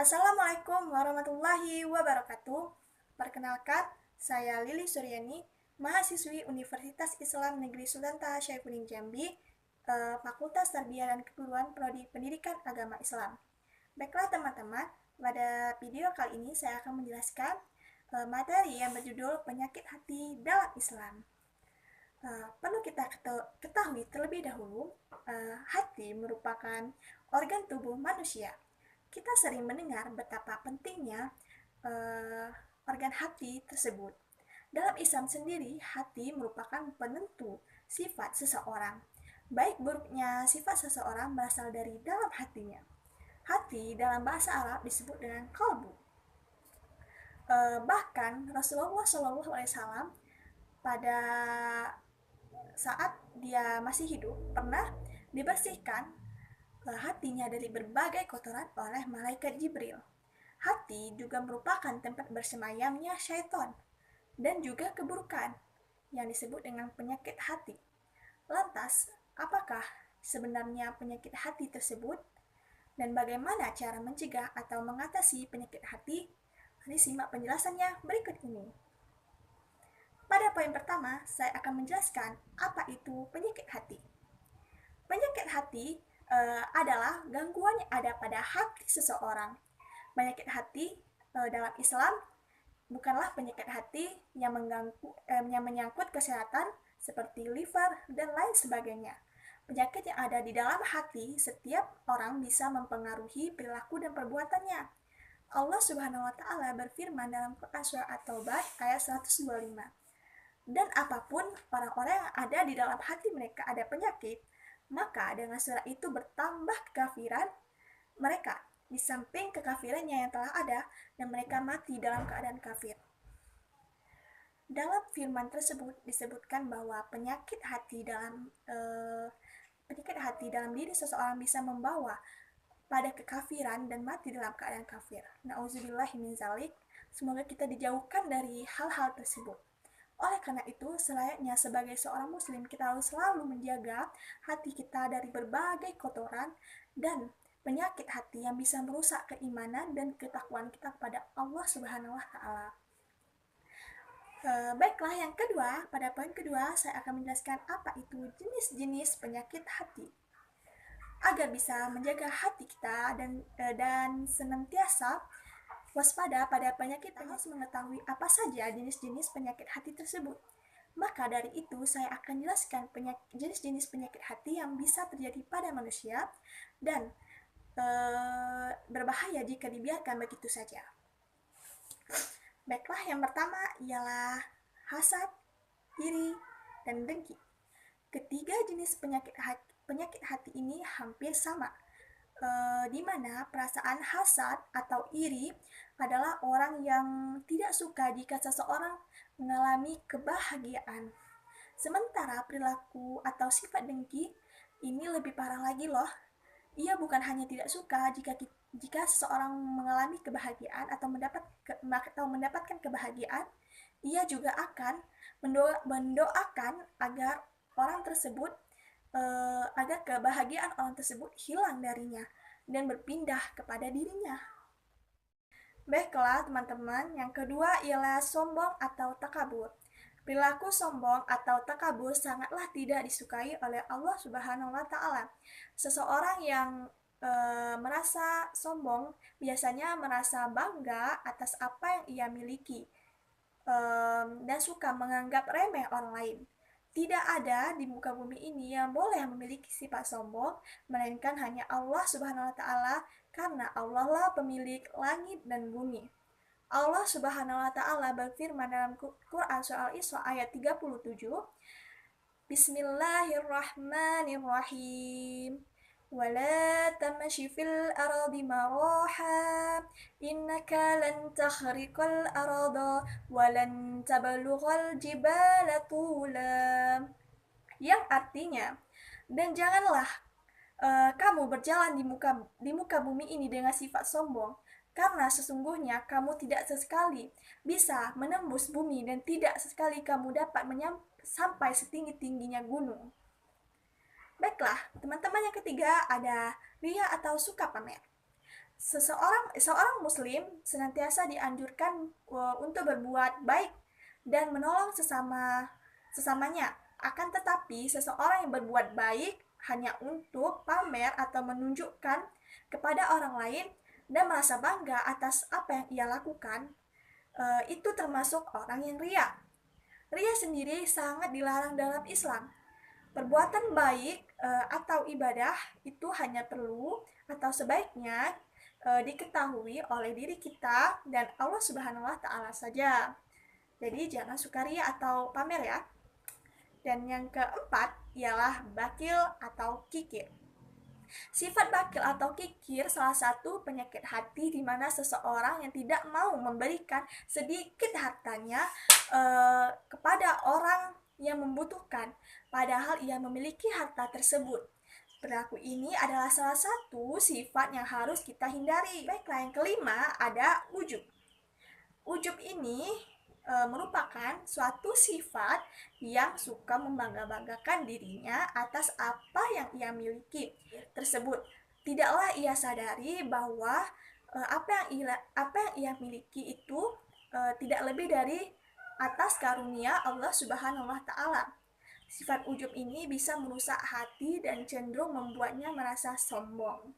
Assalamualaikum warahmatullahi wabarakatuh. Perkenalkan, saya Lili Suryani, mahasiswi Universitas Islam Negeri Sultan Taha Syafuddin Jambi, Fakultas Tarbiyah dan Keguruan Prodi Pendidikan Agama Islam. Baiklah teman-teman, pada video kali ini saya akan menjelaskan materi yang berjudul penyakit hati dalam Islam. Perlu kita ketahui terlebih dahulu, hati merupakan organ tubuh manusia. Kita sering mendengar betapa pentingnya organ hati tersebut. Dalam Islam sendiri, hati merupakan penentu sifat seseorang. Baik buruknya sifat seseorang berasal dari dalam hatinya. Hati dalam bahasa Arab disebut dengan qalbu. Bahkan Rasulullah SAW pada saat dia masih hidup pernah dibersihkan hatinya dari berbagai kotoran oleh malaikat Jibril. Hati juga merupakan tempat bersemayamnya syaitan dan juga keburukan yang disebut dengan penyakit hati. Lantas, apakah sebenarnya penyakit hati tersebut dan bagaimana cara mencegah atau mengatasi penyakit hati? Mari simak penjelasannya berikut ini. Pada poin pertama, saya akan menjelaskan apa itu penyakit hati. Penyakit hati adalah gangguan yang ada pada hati seseorang. Penyakit hati dalam Islam bukanlah penyakit hati yang menyangkut kesehatan seperti liver dan lain sebagainya. Penyakit yang ada di dalam hati setiap orang bisa mempengaruhi perilaku dan perbuatannya. Allah Subhanahu wa Ta'ala berfirman dalam Quran Surah At-Taubah ayat 125. Dan apapun orang-orang yang ada di dalam hati mereka ada penyakit, maka dengan surah itu bertambah kekafiran mereka, di samping kekafirannya yang telah ada, dan mereka mati dalam keadaan kafir. Dalam firman tersebut disebutkan bahwa penyakit hati dalam diri seseorang bisa membawa pada kekafiran dan mati dalam keadaan kafir. Na'udzubillahi min zalik. Semoga kita dijauhkan dari hal-hal tersebut. Oleh karena itu, selayaknya sebagai seorang muslim, kita harus selalu menjaga hati kita dari berbagai kotoran dan penyakit hati yang bisa merusak keimanan dan ketakwaan kita kepada Allah Subhanahu wa Ta'ala. Baiklah, yang kedua, pada poin kedua, saya akan menjelaskan apa itu jenis-jenis penyakit hati. Agar bisa menjaga hati kita dan senantiasa waspada pada penyakit, harus mengetahui apa saja jenis-jenis penyakit hati tersebut. Maka dari itu saya akan jelaskan jenis-jenis penyakit hati yang bisa terjadi pada manusia dan berbahaya jika dibiarkan begitu saja. Baiklah, yang pertama ialah hasad, iri, dan dengki. Ketiga jenis penyakit hati ini hampir sama, di mana perasaan hasad atau iri adalah orang yang tidak suka jika seseorang mengalami kebahagiaan. Sementara perilaku atau sifat dengki ini lebih parah lagi loh. Ia bukan hanya tidak suka jika seseorang mengalami kebahagiaan atau mendapatkan kebahagiaan, ia juga akan mendoakan agar orang tersebut agar kebahagiaan orang tersebut hilang darinya dan berpindah kepada dirinya. Baiklah teman-teman, yang kedua ialah sombong atau takabur. Perilaku sombong atau takabur sangatlah tidak disukai oleh Allah Subhanahu wa Ta'ala. Seseorang yang merasa sombong biasanya merasa bangga atas apa yang ia miliki dan suka menganggap remeh orang lain. Tidak ada di muka bumi ini yang boleh memiliki sifat sombong, melainkan hanya Allah Subhanahu wa Ta'ala, karena Allah lah pemilik langit dan bumi. Allah Subhanahu wa Ta'ala berfirman dalam Quran Surah Al-Isra ayat 37, Bismillahirrahmanirrahim. ولا تمشي في الأرض مراحا إنك لن تخرق الأرض ولن تبلغ الجبال طولا, yang artinya, dan janganlah kamu berjalan di muka bumi ini dengan sifat sombong, karena sesungguhnya kamu tidak sesekali bisa menembus bumi dan tidak sesekali kamu dapat sampai setinggi-tingginya gunung. Baiklah, teman-teman, yang ketiga ada ria atau suka pamer. Seorang muslim senantiasa dianjurkan untuk berbuat baik dan menolong sesamanya. Akan tetapi, seseorang yang berbuat baik hanya untuk pamer atau menunjukkan kepada orang lain dan merasa bangga atas apa yang ia lakukan, itu termasuk orang yang ria. Ria sendiri sangat dilarang dalam Islam. Perbuatan baik atau ibadah itu hanya perlu atau sebaiknya diketahui oleh diri kita dan Allah Subhanahu wa taala saja. Jadi jangan suka ria atau pamer ya. Dan yang keempat ialah bakil atau kikir. Sifat bakil atau kikir salah satu penyakit hati di mana seseorang yang tidak mau memberikan sedikit hartanya kepada orang yang membutuhkan, padahal ia memiliki harta tersebut. Perilaku ini adalah salah satu sifat yang harus kita hindari. Baiklah, yang kelima ada ujub. Ujub ini merupakan suatu sifat yang suka membangga-banggakan dirinya atas apa yang ia miliki tersebut. Tidaklah ia sadari bahwa apa yang ia miliki itu tidak lebih dari atas karunia Allah Subhanahu wa taala. Sifat ujub ini bisa merusak hati dan cenderung membuatnya merasa sombong.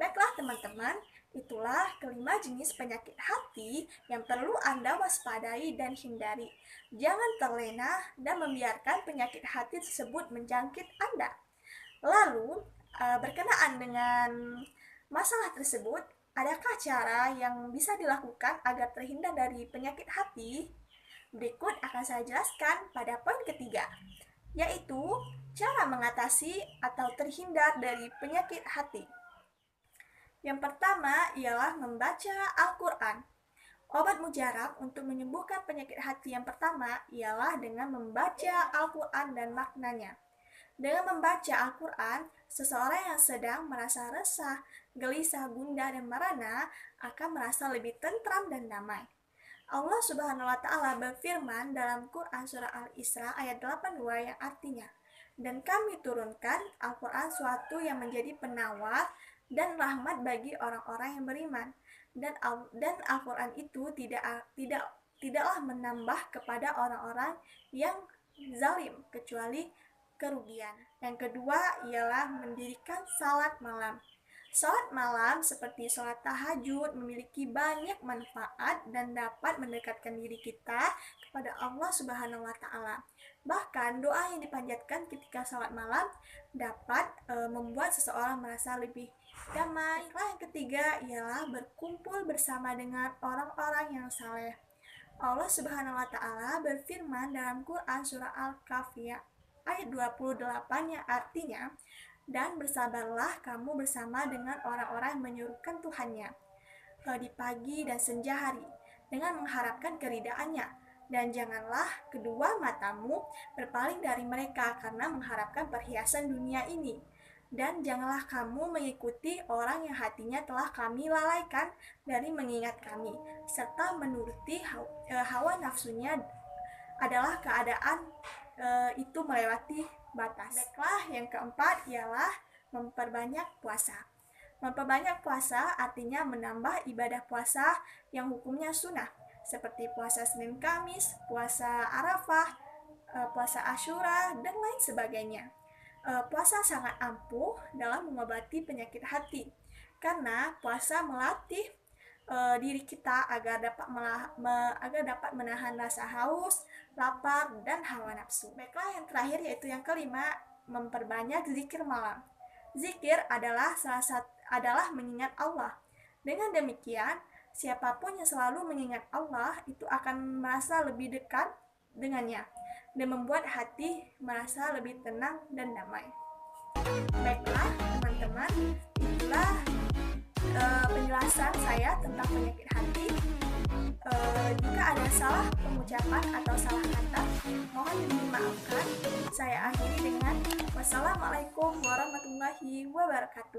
Baiklah teman-teman, itulah kelima jenis penyakit hati yang perlu Anda waspadai dan hindari. Jangan terlena dan membiarkan penyakit hati tersebut menjangkit Anda. Lalu, berkenaan dengan masalah tersebut, adakah cara yang bisa dilakukan agar terhindar dari penyakit hati? Berikut akan saya jelaskan pada poin ketiga, yaitu cara mengatasi atau terhindar dari penyakit hati. Yang pertama ialah membaca Al-Quran. Obat mujarab untuk menyembuhkan penyakit hati yang pertama ialah dengan membaca Al-Quran dan maknanya. Dengan membaca Al-Quran, seseorang yang sedang merasa resah, gelisah, gundah, dan merana akan merasa lebih tentram dan damai. Allah Subhanahu wa taala berfirman dalam Quran surah Al-Isra ayat 82 yang artinya, "Dan kami turunkan Al-Quran suatu yang menjadi penawar dan rahmat bagi orang-orang yang beriman, dan Al-Quran itu tidaklah menambah kepada orang-orang yang zalim kecuali kerugian." Yang kedua ialah mendirikan salat malam. Salat malam seperti salat tahajud memiliki banyak manfaat dan dapat mendekatkan diri kita kepada Allah Subhanahu wa taala. Bahkan doa yang dipanjatkan ketika salat malam dapat membuat seseorang merasa lebih damai. Yang ketiga ialah berkumpul bersama dengan orang-orang yang saleh. Allah Subhanahu wa taala berfirman dalam Quran surah Al-Kahf ayat 28 yang artinya, "Dan bersabarlah kamu bersama dengan orang-orang yang menyerukan Tuhannya di pagi dan senja hari dengan mengharapkan keridaannya, dan janganlah kedua matamu berpaling dari mereka karena mengharapkan perhiasan dunia ini, dan janganlah kamu mengikuti orang yang hatinya telah kami lalaikan dari mengingat kami, serta menuruti hawa nafsunya adalah keadaan itu melewati batas." Baiklah, yang keempat ialah memperbanyak puasa. Memperbanyak puasa artinya menambah ibadah puasa yang hukumnya sunnah, seperti puasa Senin Kamis, puasa Arafah, puasa Asyura, dan lain sebagainya. Puasa sangat ampuh dalam mengobati penyakit hati, karena puasa melatih diri kita agar dapat menahan rasa haus, lapar, dan hawa nafsu. Baiklah, yang terakhir yaitu yang kelima, memperbanyak zikir malam. Zikir adalah mengingat Allah. Dengan demikian, siapapun yang selalu mengingat Allah itu akan merasa lebih dekat dengannya dan membuat hati merasa lebih tenang dan damai. Baiklah teman-teman, itulah penjelasan saya tentang penyakit hati. Jika ada salah pengucapan atau salah kata, mohon dimaafkan. Saya akhiri dengan wassalamualaikum warahmatullahi wabarakatuh.